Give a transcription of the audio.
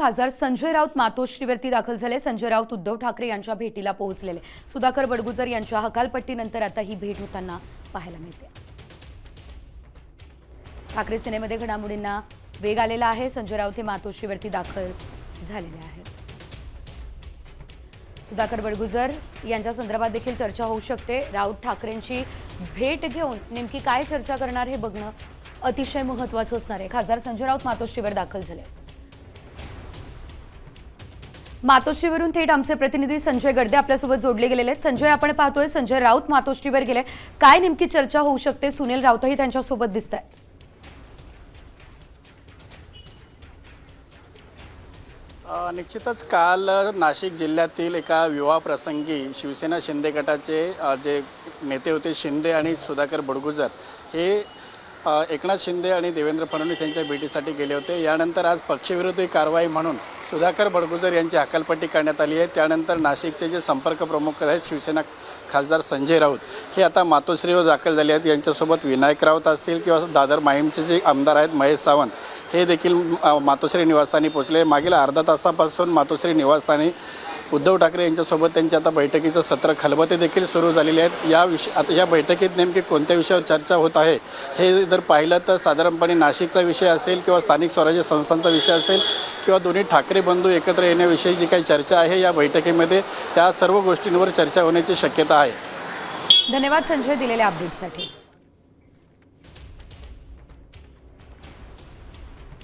खासदार संजय राऊत मातोश्रीवरती दाखल झाले। संजय राऊत उद्धव ठाकरे यांच्या भेटीला पोहोचलेले। सुधाकर बडगुजर यांच्या हकालपट्टीनंतर आता ही भेट होताना पाहायला मिळते। ठाकरे सेनेमध्ये घडामोडींना वेग आलेला आहे। संजय राऊत हे मातोश्रीवरती दाखल झालेले आहेत। सुधाकर बडगुजर यांच्या संदर्भात देखील चर्चा होऊ शकते। राऊत ठाकरेंची भेट घेऊन नेमकी काय चर्चा करणार हे बघणं अतिशय महत्त्वाचं असणार आहे। खासदार संजय राऊत मातोश्रीवर दाखल झाले। मातोश्रीवरून थेट आमचे प्रतिनिधी संजय गर्दे आपल्यासोबत जोडले गेलेले आहेत। संजय, आपण पाहतोय संजय राऊत मातोश्रीवर गेले, काय नेमकी चर्चा होऊ शकते? सुनील राऊतही त्यांच्यासोबत दिसतायत। निश्चितच काल नाशिक जिल्ह्यातील एका विवाह प्रसंगी शिवसेना शिंदे गटाचे जे नेते होते शिंदे आणि सुधाकर बडगुजर हे एकनाथ शिंदे आणि देवेंद्र फडणवीस यांच्या भेटीसाठी गेले होते। यानंतर आज पक्षविरोधी कारवाई म्हणून सुधाकर बडगुजर यांची हकालपट्टी करण्यात आली आहे। त्यानंतर नाशिकचे जे संपर्क प्रमुख आहेत शिवसेना खासदार संजय राऊत हे आता मातोश्रीवर दाखल झाले आहेत। यांच्यासोबत विनायक राऊत असतील किंवा दादर माहीमचे जे आमदार आहेत महेश सावंत हे देखील मातोश्री निवासस्थानी पोहोचले। मागील अर्धा तासापासून मातोश्री निवासस्थानी उद्धव ठाकरे यांच्यासोबत त्यांच्या आता बैठकीचं सत्र खलबते देखील सुरू झालेले आहेत। आता या बैठकीत नेमकी कोणत्या विषयावर चर्चा होत आहे हे जर पाहिलं तर साधारणपणे नाशिकचा विषय असेल किंवा स्थानिक स्वराज्य संस्थांचा विषय असेल किंवा दोन्ही ठाकरे बंधू एकत्र येण्याविषयी जी काही चर्चा आहे या बैठकीमध्ये त्या सर्व गोष्टींवर चर्चा होण्याची शक्यता आहे। धन्यवाद संजय दिलेल्या अपडेटसाठी।